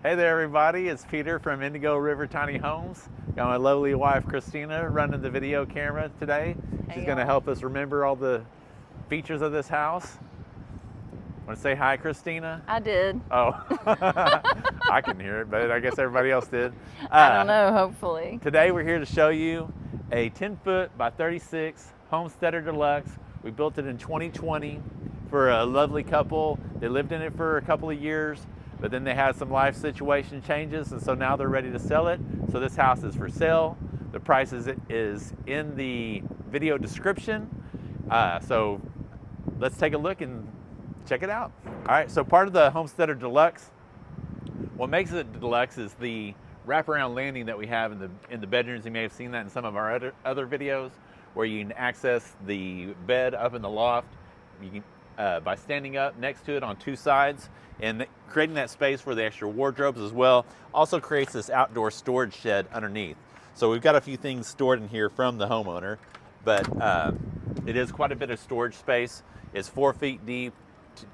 Hey there everybody, it's Peter from Indigo River Tiny Homes. Got my lovely wife Christina running the video camera today. She's going to help us remember all the features of this house. Want to say hi, Christina? I did. Oh, I couldn't hear it, but I guess everybody else did. I don't know, hopefully. Today we're here to show you a 10-foot by 36 Homesteader Deluxe. We built it in 2020 for a lovely couple. They lived in it for a couple of years, but then they had some life situation changes, and so now they're ready to sell it. So this house is for sale. The price is in the video description. So let's take a look and check it out. All right, so part of the Homesteader Deluxe, what makes it Deluxe is the wraparound landing that we have in the bedrooms. You may have seen that in some of our other videos, where you can access the bed up in the loft. You can, by standing up next to it on two sides, and creating that space for the extra wardrobes as well. Also creates this outdoor storage shed underneath. So we've got a few things stored in here from the homeowner, but it is quite a bit of storage space. It's 4 feet deep,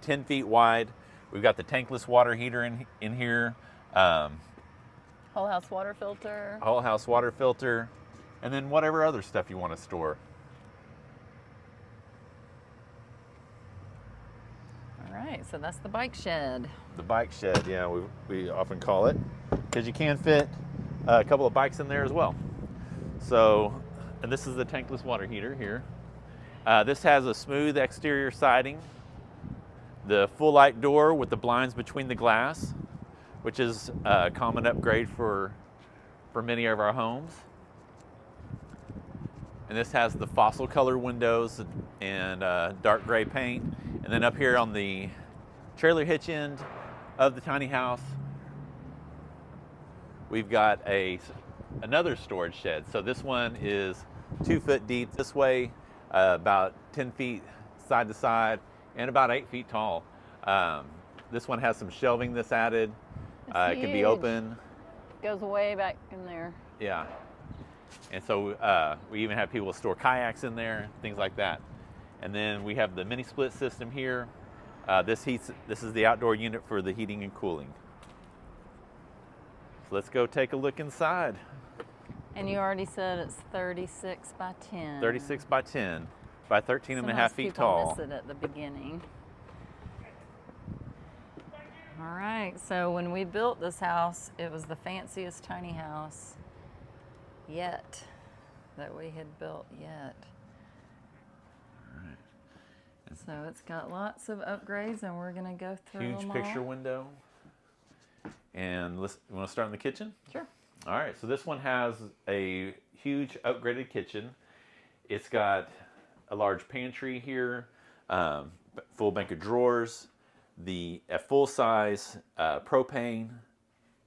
10 feet wide. We've got the tankless water heater in here. Whole house water filter. Whole house water filter, and then whatever other stuff you want to store. All right, so that's the bike shed. The bike shed, yeah, we often call it, because you can fit a couple of bikes in there as well. So, and this is the tankless water heater here. This has a smooth exterior siding, the full light door with the blinds between the glass, which is a common upgrade for many of our homes. And this has the fossil color windows and dark gray paint. And then up here on the trailer hitch end of the tiny house, we've got another storage shed. So this one is 2 foot deep this way, about 10 feet side to side, and about 8 feet tall. This one has some shelving that's added. It can be open. Goes way back in there. Yeah. And so we even have people store kayaks in there, things like that. And then we have the mini split system here. This is the outdoor unit for the heating and cooling. So let's go take a look inside. And you already said it's 36 by 10. 36 by 10 by 13 and a half feet tall. Miss it at the beginning. All right, so when we built this house, it was the fanciest tiny house yet that we had built yet. All right. So it's got lots of upgrades, and we're gonna go through Huge them picture all. window. And you want to start in the kitchen? Sure. All right, so this one has a huge upgraded kitchen. It's got a large pantry here, full bank of drawers, a full-size propane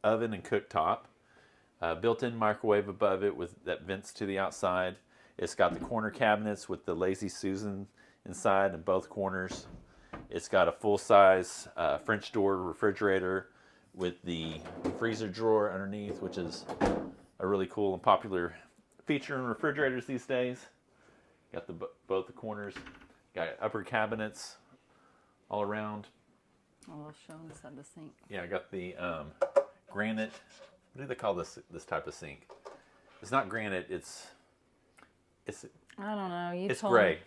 oven and cooktop, built-in microwave above it that vents to the outside. It's got the corner cabinets with the Lazy Susan inside in both corners. It's got a full-size French door refrigerator with the freezer drawer underneath, which is a really cool and popular feature in refrigerators these days. Got both the corners. Got upper cabinets all around. Oh, they'll show inside the sink. Yeah, I got the granite. What do they call this type of sink? It's not granite. It's I don't know. it's gray.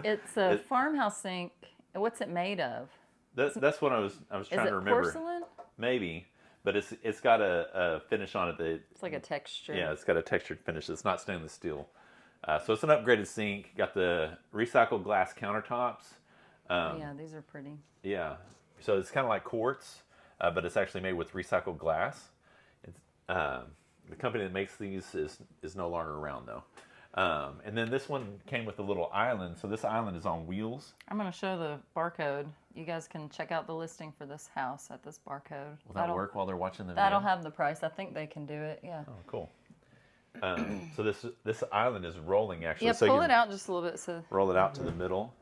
It's a farmhouse sink. What's it made of? That's what I was trying to remember. Is it porcelain? Maybe, but it's got a finish on it that It's like a texture. Yeah, it's got a textured finish. It's not stainless steel. So it's an upgraded sink. Got the recycled glass countertops. Yeah, these are pretty. Yeah, so it's kind of like quartz, but it's actually made with recycled glass. The company that makes these is no longer around though. And then this one came with a little island. So this island is on wheels. I'm going to show the barcode. You guys can check out the listing for this house at this barcode. Will that work while they're watching the video? That'll have the price. I think they can do it. Yeah. Oh, cool. So this island is rolling actually. Yeah, so pull it out just a little bit. So roll it out to the middle.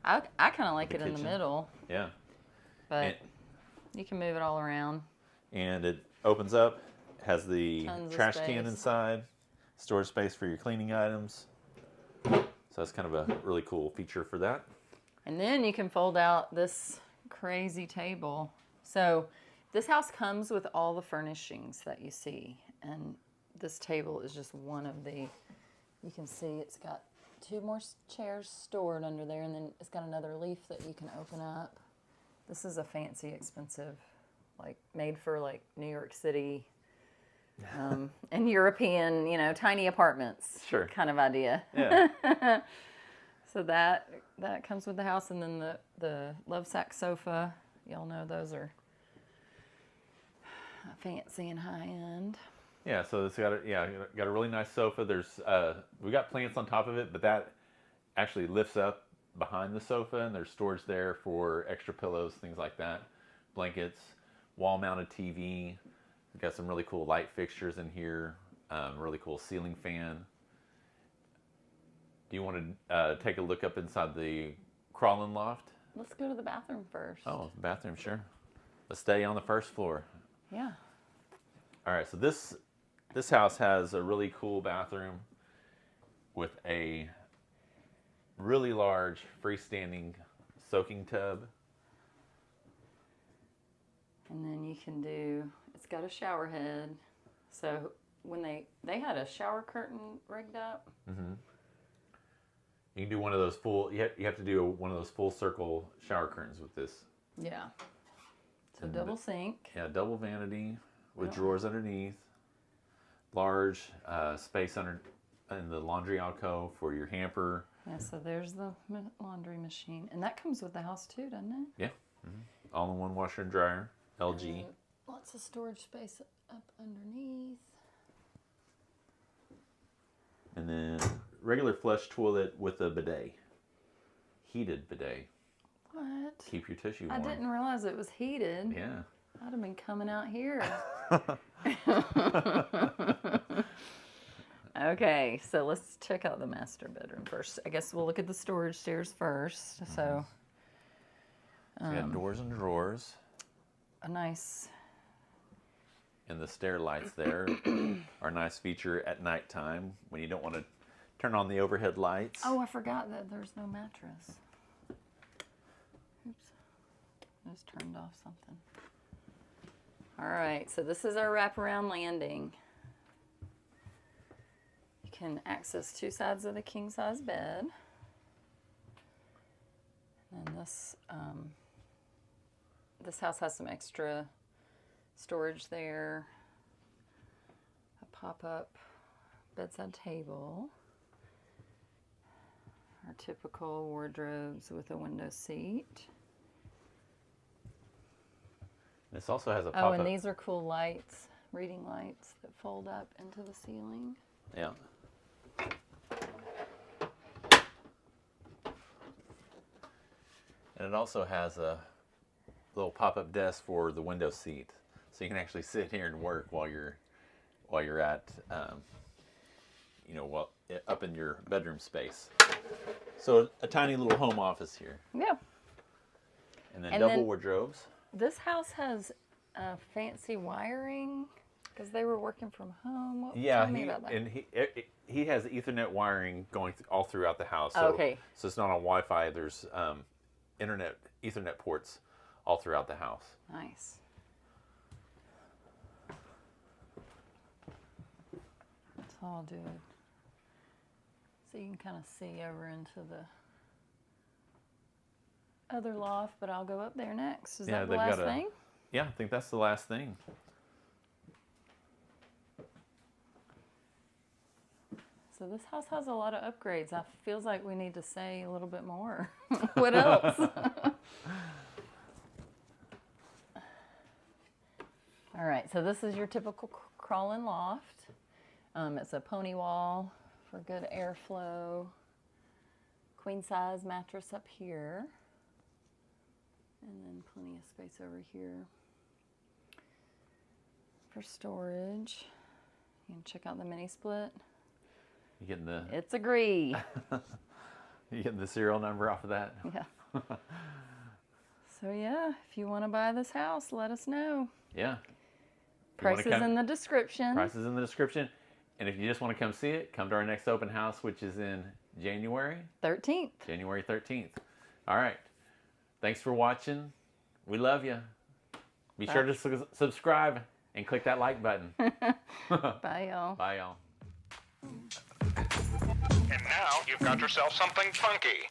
I kind of like it in the middle. Yeah. But you can move it all around. And it opens up, has the trash can space inside, storage space for your cleaning items. So that's kind of a really cool feature for that. And then you can fold out this crazy table. So this house comes with all the furnishings that you see. And this table is just one of the, you can see it's got 2 more chairs stored under there, and then it's got another leaf that you can open up. This is a fancy, expensive, like made for like New York City and European, you know, tiny apartments kind of idea. Yeah. So that comes with the house, and then the love sack sofa. Y'all know those are fancy and high end. Yeah, so it's got a really nice sofa. There's we got plants on top of it, but that actually lifts up behind the sofa, and there's storage there for extra pillows, things like that, blankets, wall-mounted TV. We've got some really cool light fixtures in here, really cool ceiling fan. Do you want to take a look up inside the crawl-in loft? Let's go to the bathroom first. Oh, bathroom, sure. Let's stay on the first floor. Yeah. All right, so this house has a really cool bathroom with a really large freestanding soaking tub. And then you can do, it's got a shower head. So when they had a shower curtain rigged up. Mm-hmm. You can do one of those full, you have to do one of those full circle shower curtains with this. Yeah. So double sink. Yeah, double vanity with drawers underneath. Large space under in the laundry alcove for your hamper. Yeah, so there's the laundry machine. And that comes with the house too, doesn't it? Yeah. Mm-hmm. All-in-one washer and dryer, LG. Lots of storage space up underneath. And then regular flush toilet with a bidet. Heated bidet. What? Keep your tissue I warm. didn't realize it was heated. Yeah. I'd have been coming out here. Okay, so let's check out the master bedroom first. I guess we'll look at the storage stairs first. Mm-hmm. So you got doors and drawers. A nice. And the stair lights there are a nice feature at nighttime when you don't want to turn on the overhead lights. Oh, I forgot that there's no mattress. Oops. I just turned off something. All right, so this is our wraparound landing. You can access 2 sides of the king-size bed. And this house has some extra storage there. A pop-up bedside table. Our typical wardrobes with a window seat. This also has a pop-up. Oh, and these are cool lights, reading lights that fold up into the ceiling. Yeah. And it also has a little pop-up desk for the window seat, so you can actually sit here and work while you're at, up in your bedroom space. So a tiny little home office here. Yeah. And then double wardrobes. This house has fancy wiring because they were working from home. Tell me about that. And he has Ethernet wiring going all throughout the house. So, okay. So it's not on Wi-Fi. There's Ethernet ports all throughout the house. Nice. So I'll do it. So you can kind of see over into the other loft, but I'll go up there next. Is that the last thing? Yeah, I think that's the last thing. So this house has a lot of upgrades. I feels like we need to say a little bit more. What else? All right, so this is your typical crawl-in loft. It's a pony wall for good airflow. Queen-size mattress up here. And then plenty of space over here for storage. You can check out the mini split. You getting the? It's a Gree. You getting the serial number off of that? Yeah. So yeah, if you want to buy this house, let us know. Yeah. Price is in the description. Price is in the description. And if you just want to come see it, come to our next open house, which is in January 13th. January 13th. All right. Thanks for watching. We love you. Be sure to subscribe and click that like button. Bye, y'all. Bye, y'all. And now you've got yourself something funky.